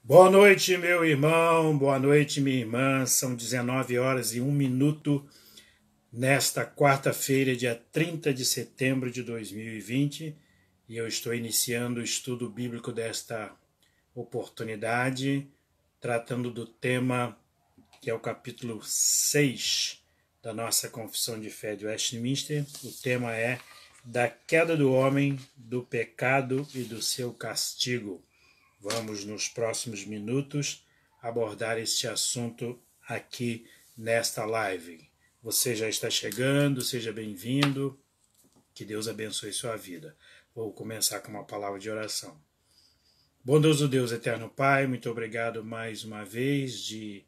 Boa noite, meu irmão, boa noite, minha irmã. São 19 horas e 1 minuto nesta quarta-feira, dia 30 de setembro de 2020, e eu estou iniciando o estudo bíblico desta oportunidade, tratando do tema que é o capítulo 6 da nossa Confissão de Fé de Westminster. O tema é da queda do homem, do pecado e do seu castigo. Vamos, nos próximos minutos, abordar este assunto aqui nesta live. Você já está chegando, seja bem-vindo, que Deus abençoe sua vida. Vou começar com uma palavra de oração. Bondoso Deus, eterno Pai, muito obrigado mais uma vez de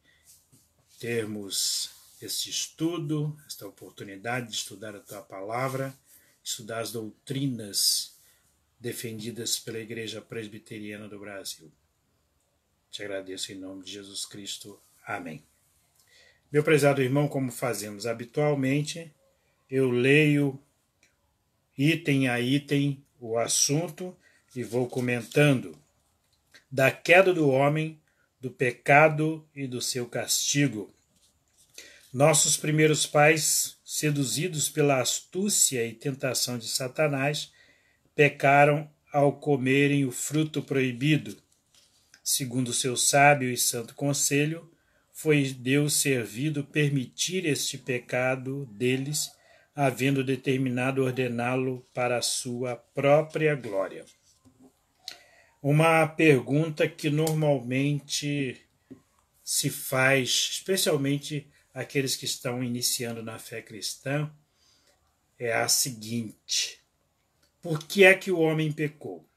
termos este estudo, esta oportunidade de estudar a Tua Palavra, estudar as doutrinas defendidas pela Igreja Presbiteriana do Brasil. Te agradeço em nome de Jesus Cristo. Amém. Meu prezado irmão, como fazemos habitualmente, eu leio item a item o assunto e vou comentando da queda do homem, do pecado e do seu castigo. Nossos primeiros pais, seduzidos pela astúcia e tentação de Satanás, pecaram ao comerem o fruto proibido. Segundo seu sábio e santo conselho, foi Deus servido permitir este pecado deles, havendo determinado ordená-lo para a sua própria glória. Uma pergunta que normalmente se faz, especialmente aqueles que estão iniciando na fé cristã, é a seguinte: por que é que o homem pecou?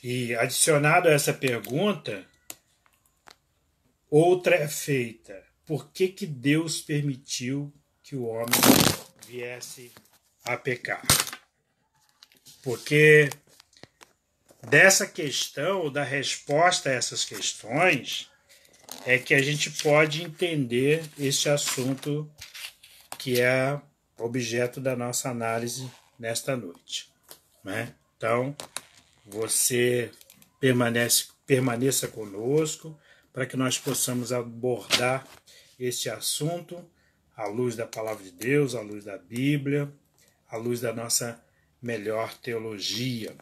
E adicionado a essa pergunta, outra é feita: por que Deus permitiu que o homem viesse a pecar? Porque dessa questão, ou da resposta a essas questões, é que a gente pode entender este assunto que é objeto da nossa análise nesta noite, né? Então, você permaneça conosco para que nós possamos abordar este assunto à luz da Palavra de Deus, à luz da Bíblia, à luz da nossa melhor teologia.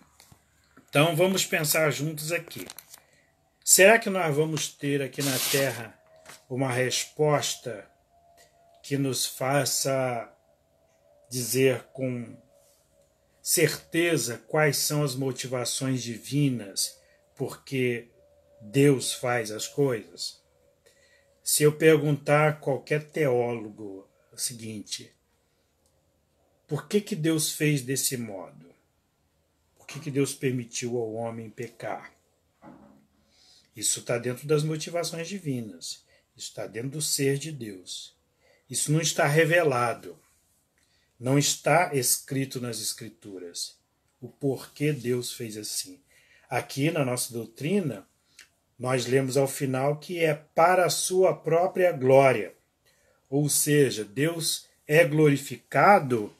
Então, vamos pensar juntos aqui. Será que nós vamos ter aqui na Terra uma resposta que nos faça dizer com certeza quais são as motivações divinas porque Deus faz as coisas? Se eu perguntar a qualquer teólogo o seguinte: por que Deus fez desse modo? Por que Deus permitiu ao homem pecar? Isso está dentro das motivações divinas. Isso está dentro do ser de Deus. Isso não está revelado. Não está escrito nas Escrituras o porquê Deus fez assim. Aqui na nossa doutrina, nós lemos ao final que é para a sua própria glória. Ou seja, Deus é glorificado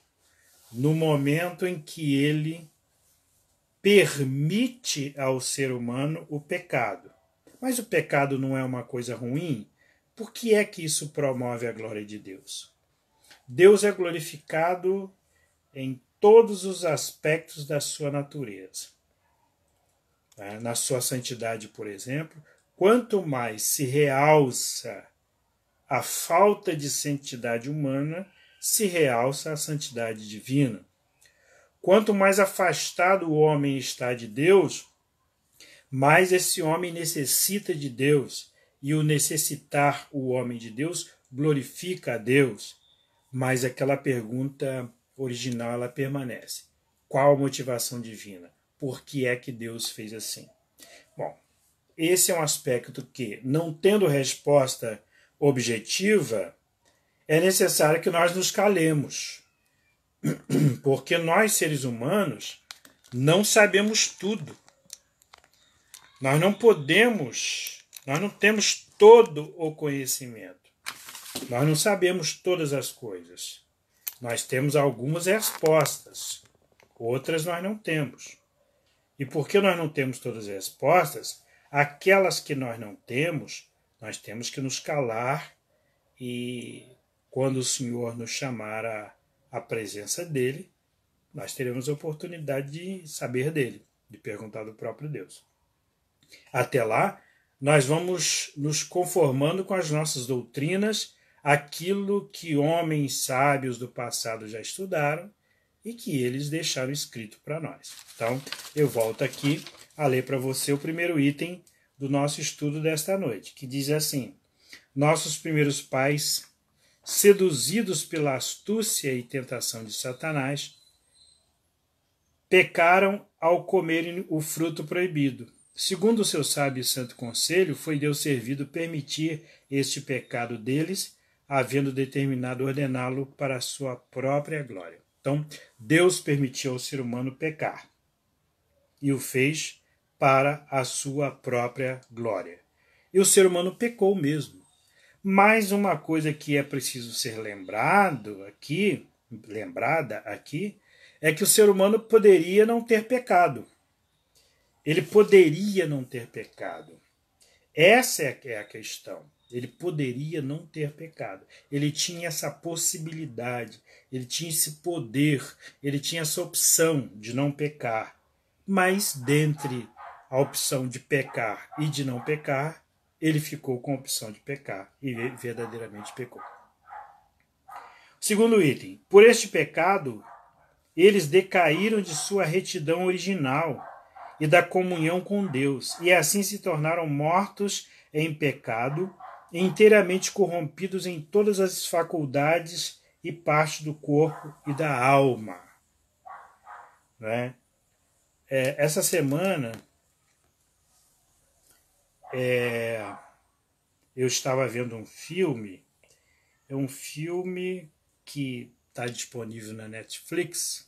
no momento em que ele permite ao ser humano o pecado. Mas o pecado não é uma coisa ruim? Por que é que isso promove a glória de Deus? Deus é glorificado em todos os aspectos da sua natureza. Na sua santidade, por exemplo, quanto mais se realça a falta de santidade humana, se realça a santidade divina. Quanto mais afastado o homem está de Deus, mais esse homem necessita de Deus, e o necessitar o homem de Deus glorifica a Deus. Mas aquela pergunta original ela permanece: qual a motivação divina? Por que é que Deus fez assim? Bom, esse é um aspecto que, não tendo resposta objetiva, é necessário que nós nos calemos. Porque nós, seres humanos, não sabemos tudo. Nós não temos todo o conhecimento. Nós não sabemos todas as coisas. Nós temos algumas respostas, outras nós não temos. E porque nós não temos todas as respostas, Aquelas que nós não temos, nós temos que nos calar e quando o Senhor nos chamar à presença dele, nós teremos a oportunidade de saber dele, de perguntar do próprio Deus. Até lá, nós vamos nos conformando com as nossas doutrinas, aquilo que homens sábios do passado já estudaram e que eles deixaram escrito para nós. Então, eu volto aqui a ler para você o primeiro item do nosso estudo desta noite, que diz assim: nossos primeiros pais, seduzidos pela astúcia e tentação de Satanás, pecaram ao comerem o fruto proibido. Segundo o seu sábio e santo conselho, foi Deus servido permitir este pecado deles, havendo determinado ordená-lo para a sua própria glória. Então, Deus permitiu ao ser humano pecar e o fez para a sua própria glória. E o ser humano pecou mesmo. Mas uma coisa que é preciso ser lembrada aqui, é que o ser humano poderia não ter pecado. Ele poderia não ter pecado. Essa é a questão. Ele poderia não ter pecado. Ele tinha essa possibilidade, ele tinha esse poder, ele tinha essa opção de não pecar. Mas dentre a opção de pecar e de não pecar, ele ficou com a opção de pecar e verdadeiramente pecou. Segundo item, por este pecado, eles decaíram de sua retidão original e da comunhão com Deus, e assim se tornaram mortos em pecado, inteiramente corrompidos em todas as faculdades e partes do corpo e da alma. Né? Essa semana eu estava vendo um filme, é um filme que está disponível na Netflix.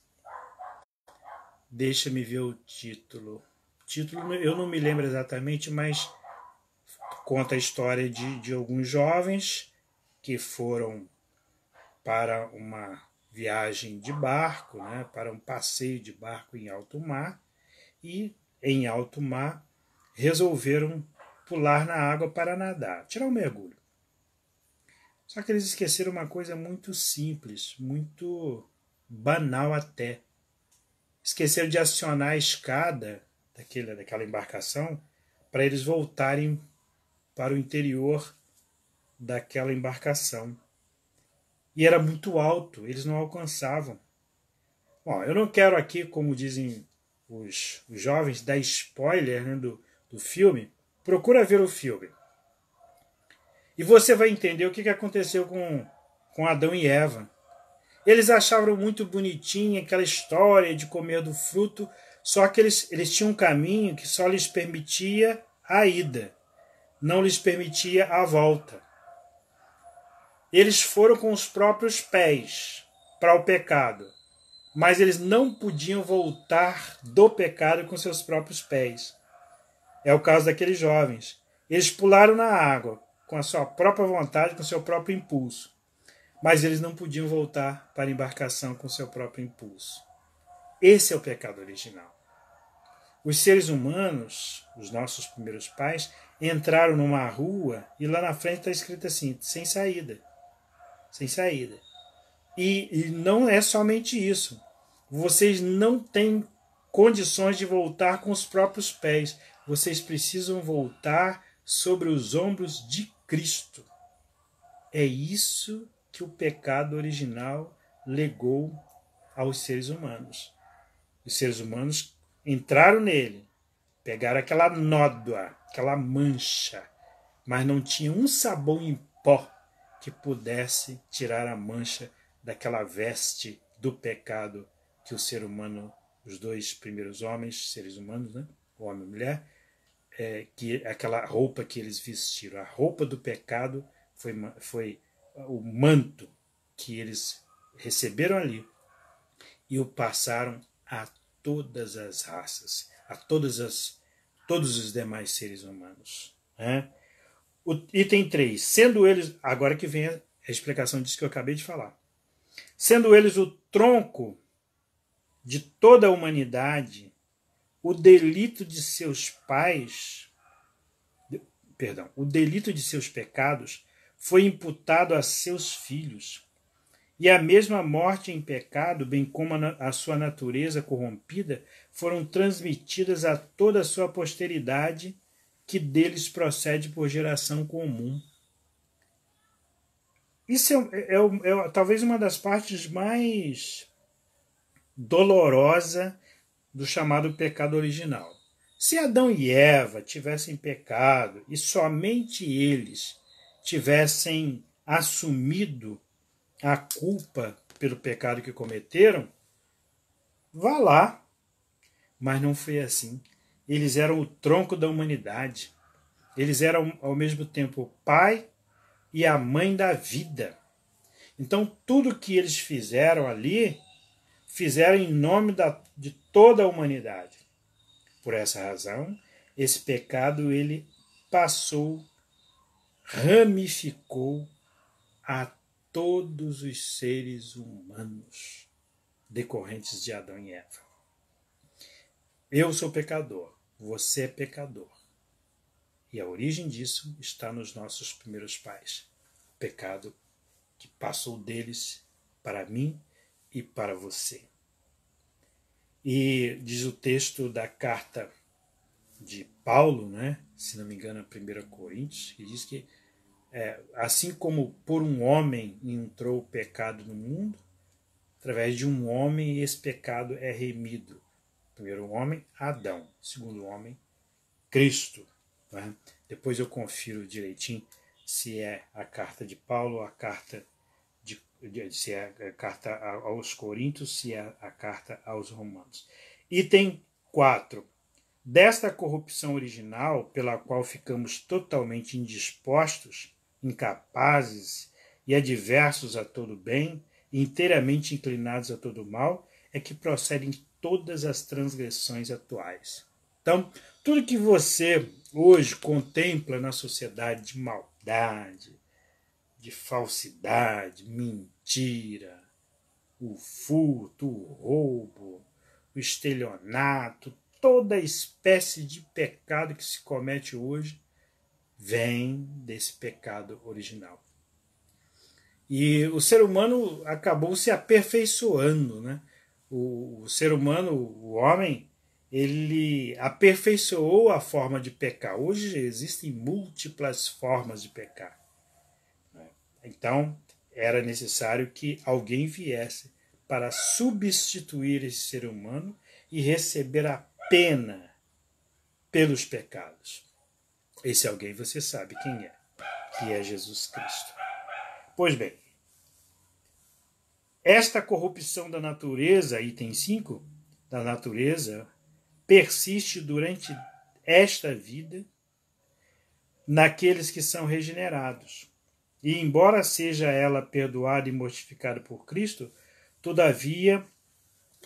Deixa-me ver o título. O título eu não me lembro exatamente, mas conta a história de alguns jovens que foram para uma viagem de barco, né, para um passeio de barco em alto mar, e em alto mar resolveram pular na água para nadar, tirar um mergulho. Só que eles esqueceram uma coisa muito simples, muito banal até. Esqueceram de acionar a escada daquela embarcação para eles voltarem para o interior daquela embarcação. E era muito alto, eles não alcançavam. Bom, eu não quero aqui, como dizem os jovens, dar spoiler, né, do filme. Procura ver o filme. E você vai entender o que aconteceu com Adão e Eva. Eles achavam muito bonitinha aquela história de comer do fruto, só que eles tinham um caminho que só lhes permitia a ida, não lhes permitia a volta. Eles foram com os próprios pés para o pecado, mas eles não podiam voltar do pecado com seus próprios pés. É o caso daqueles jovens. Eles pularam na água com a sua própria vontade, com o seu próprio impulso. Mas eles não podiam voltar para a embarcação com o seu próprio impulso. Esse é o pecado original. Os seres humanos, os nossos primeiros pais, entraram numa rua e lá na frente está escrito assim, sem saída. Sem saída. E não é somente isso. Vocês não têm condições de voltar com os próprios pés. Vocês precisam voltar sobre os ombros de Cristo. É isso que o pecado original legou aos seres humanos. Os seres humanos entraram nele, pegaram aquela nódoa, aquela mancha, mas não tinha um sabão em pó que pudesse tirar a mancha daquela veste do pecado que o ser humano, os dois primeiros homens, seres humanos, né, homem e mulher, que aquela roupa que eles vestiram, a roupa do pecado foi o manto que eles receberam ali e o passaram a todas as raças, a todos os demais seres humanos. Né? O item 3, sendo eles, agora que vem a explicação disso que eu acabei de falar, sendo eles o tronco de toda a humanidade, o delito de seus pais o delito de seus pecados foi imputado a seus filhos. E a mesma morte em pecado, bem como a sua natureza corrompida, foram transmitidas a toda a sua posteridade, que deles procede por geração comum. Isso é talvez uma das partes mais dolorosa do chamado pecado original. Se Adão e Eva tivessem pecado e somente eles tivessem assumido a culpa pelo pecado que cometeram, vá lá. Mas não foi assim. Eles eram o tronco da humanidade. Eles eram, ao mesmo tempo, o pai e a mãe da vida. Então, tudo que eles fizeram ali, fizeram em nome de toda a humanidade. Por essa razão, esse pecado ele passou, ramificou a todos os seres humanos decorrentes de Adão e Eva. Eu sou pecador, você é pecador. E a origem disso está nos nossos primeiros pais. O pecado que passou deles para mim e para você. E diz o texto da carta de Paulo, né? Se não me engano, 1 Coríntios, que diz que assim como por um homem entrou o pecado no mundo, através de um homem esse pecado é remido. Primeiro homem, Adão. Segundo homem, Cristo. Né? Depois eu confiro direitinho se é a carta de Paulo ou a carta se é a carta aos Coríntios, se é a carta aos Romanos. Item 4. Desta corrupção original, pela qual ficamos totalmente indispostos, incapazes e adversos a todo bem, e inteiramente inclinados a todo mal, é que procedem todas as transgressões atuais. Então, tudo que você hoje contempla na sociedade de maldade, de falsidade, mentira, o furto, o roubo, o estelionato, toda espécie de pecado que se comete hoje vem desse pecado original. E o ser humano acabou se aperfeiçoando, né? O ser humano, o homem, ele aperfeiçoou a forma de pecar. Hoje existem múltiplas formas de pecar. Então, era necessário que alguém viesse para substituir esse ser humano e receber a pena pelos pecados. Esse alguém você sabe quem é, que é Jesus Cristo. Pois bem, esta corrupção da natureza, item 5, da natureza, persiste durante esta vida naqueles que são regenerados. E embora seja ela perdoada e mortificada por Cristo, todavia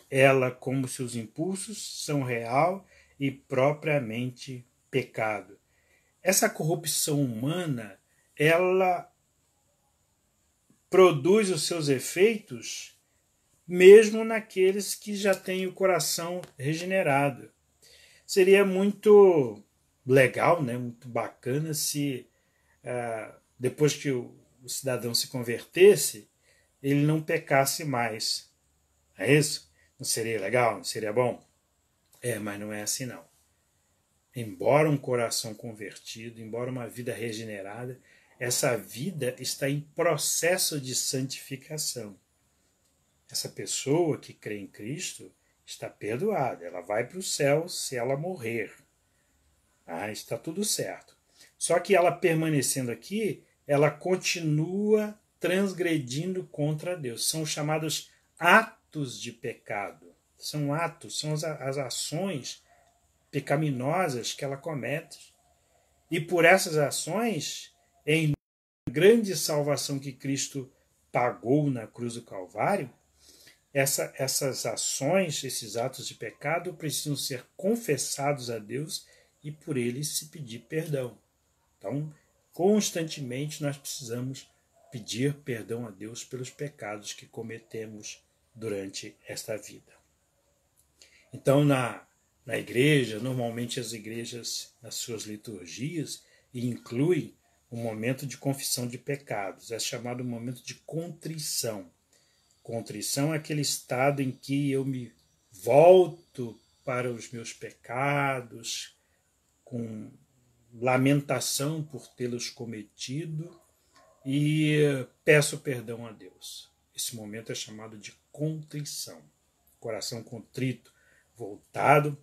ela, como seus impulsos, são real e propriamente pecado. Essa corrupção humana, ela produz os seus efeitos mesmo naqueles que já têm o coração regenerado. Seria muito legal, né, muito bacana se depois que o cidadão se convertesse, ele não pecasse mais. É isso? Não seria legal? Não seria bom? Mas não é assim não. Embora um coração convertido, embora uma vida regenerada, essa vida está em processo de santificação. Essa pessoa que crê em Cristo está perdoada. Ela vai para o céu se ela morrer. Está tudo certo. Só que ela permanecendo aqui, ela continua transgredindo contra Deus. São chamados atos de pecado. São atos, são as ações pecaminosas que ela comete. E por essas ações, em grande salvação que Cristo pagou na cruz do Calvário, essas ações, esses atos de pecado precisam ser confessados a Deus e por eles se pedir perdão. Então, constantemente nós precisamos pedir perdão a Deus pelos pecados que cometemos durante esta vida. Então, na igreja, normalmente as igrejas, nas suas liturgias, e inclui um momento de confissão de pecados. É chamado momento de contrição. Contrição é aquele estado em que eu me volto para os meus pecados, com lamentação por tê-los cometido e peço perdão a Deus. Esse momento é chamado de contrição. Coração contrito, voltado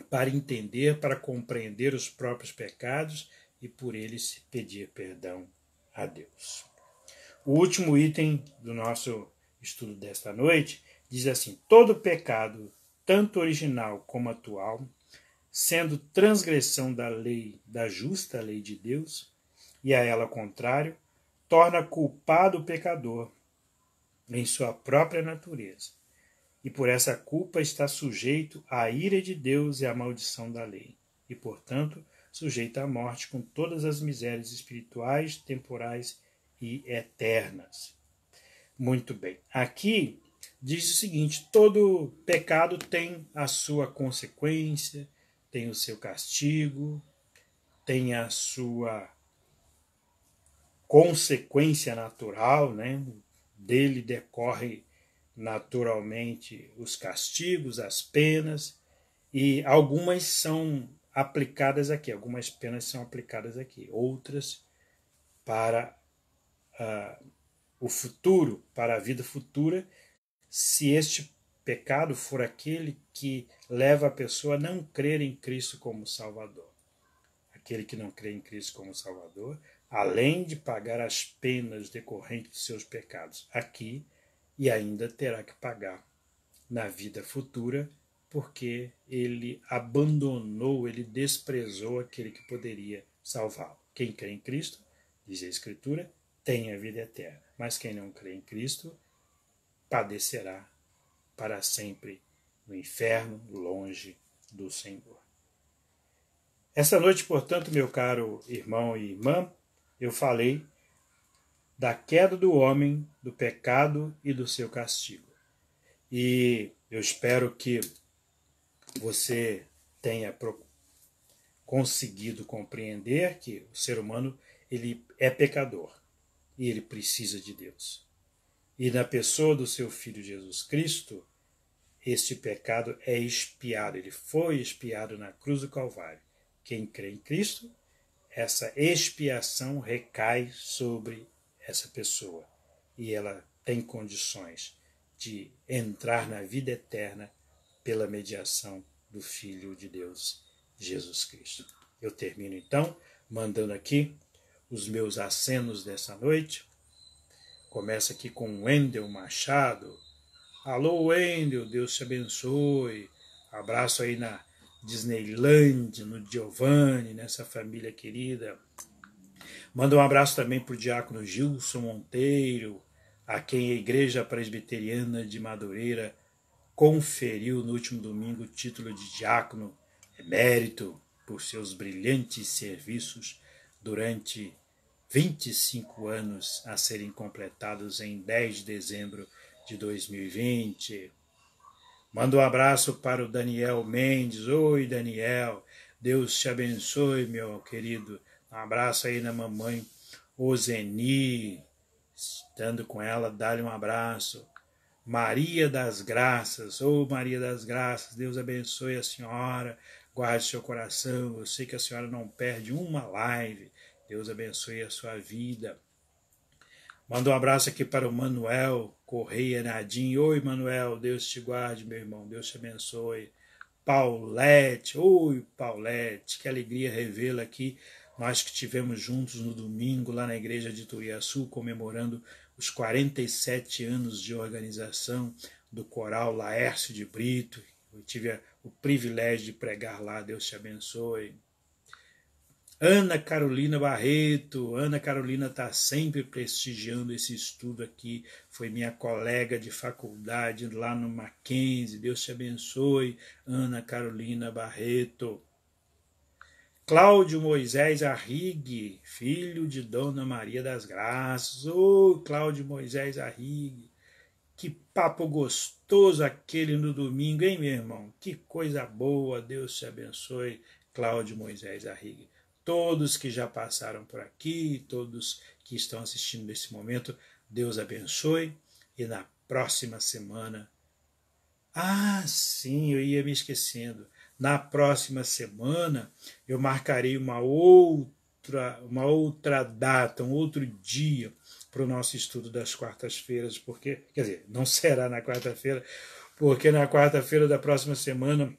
para entender, para compreender os próprios pecados e por eles pedir perdão a Deus. O último item do nosso estudo desta noite diz assim: todo pecado, tanto original como atual, sendo transgressão da lei, da justa lei de Deus, e a ela contrário, torna culpado o pecador em sua própria natureza, e por essa culpa está sujeito à ira de Deus e à maldição da lei, e, portanto, sujeito à morte com todas as misérias espirituais, temporais e eternas. Muito bem. Aqui diz o seguinte: todo pecado tem a sua consequência, tem o seu castigo, tem a sua consequência natural, né? Dele decorre naturalmente os castigos, as penas, e algumas são aplicadas aqui, algumas penas são aplicadas aqui, outras para o futuro, para a vida futura, se este pecado for aquele que leva a pessoa a não crer em Cristo como Salvador. Aquele que não crê em Cristo como Salvador, além de pagar as penas decorrentes dos seus pecados aqui, e ainda terá que pagar na vida futura, porque ele abandonou, ele desprezou aquele que poderia salvá-lo. Quem crê em Cristo, diz a Escritura, tem a vida eterna, mas quem não crê em Cristo padecerá para sempre no inferno, longe do Senhor. Essa noite, portanto, meu caro irmão e irmã, eu falei da queda do homem, do pecado e do seu castigo. E eu espero que você tenha conseguido compreender que o ser humano ele é pecador e ele precisa de Deus. E na pessoa do seu Filho Jesus Cristo, este pecado é expiado, ele foi expiado na cruz do Calvário. Quem crê em Cristo, essa expiação recai sobre essa pessoa e ela tem condições de entrar na vida eterna pela mediação do Filho de Deus, Jesus Cristo. Eu termino então mandando aqui os meus acenos dessa noite. Começa aqui com o Wendel Machado. Alô, Wendel, Deus te abençoe. Abraço aí na Disneyland, no Giovanni, nessa família querida. Manda um abraço também para o diácono Gilson Monteiro, a quem a Igreja Presbiteriana de Madureira conferiu no último domingo o título de diácono emérito por seus brilhantes serviços durante 25 anos a serem completados em 10 de dezembro de 2020. Manda um abraço para o Daniel Mendes. Oi, Daniel. Deus te abençoe, meu querido. Um abraço aí na mamãe Ozeni. Estando com ela, dá-lhe um abraço. Maria das Graças. Ô, Maria das Graças, Deus abençoe a senhora. Guarde seu coração. Eu sei que a senhora não perde uma live. Deus abençoe a sua vida. Manda um abraço aqui para o Manuel Correia Nadim. Oi, Manuel, Deus te guarde, meu irmão, Deus te abençoe. Paulette, oi, Paulette, que alegria revê-la aqui. Nós que estivemos juntos no domingo lá na igreja de Turiaçu, comemorando os 47 anos de organização do coral Laércio de Brito. Eu tive o privilégio de pregar lá, Deus te abençoe. Ana Carolina Barreto, Ana Carolina está sempre prestigiando esse estudo aqui, foi minha colega de faculdade lá no Mackenzie, Deus te abençoe, Ana Carolina Barreto. Cláudio Moisés Arrigue, filho de Dona Maria das Graças, ô Cláudio Moisés Arrigue, que papo gostoso aquele no domingo, hein, meu irmão? Que coisa boa, Deus te abençoe, Cláudio Moisés Arrigue. todos que já passaram por aqui, todos que estão assistindo nesse momento, Deus abençoe. E na próxima semana... Ah, sim, eu ia me esquecendo. Na próxima semana eu marcarei uma outra data, um outro dia para o nosso estudo das quartas-feiras, porque, quer dizer, não será na quarta-feira, porque na quarta-feira da próxima semana,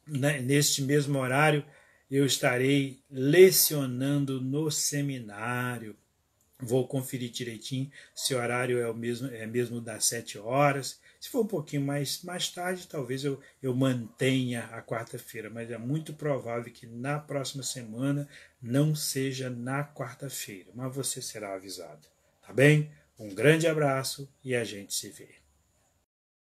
né, neste mesmo horário, eu estarei lecionando no seminário. Vou conferir direitinho se o horário é mesmo das 7 horas. Se for um pouquinho mais tarde, talvez eu mantenha a quarta-feira, mas é muito provável que na próxima semana não seja na quarta-feira, mas você será avisado. Tá bem? Um grande abraço e a gente se vê.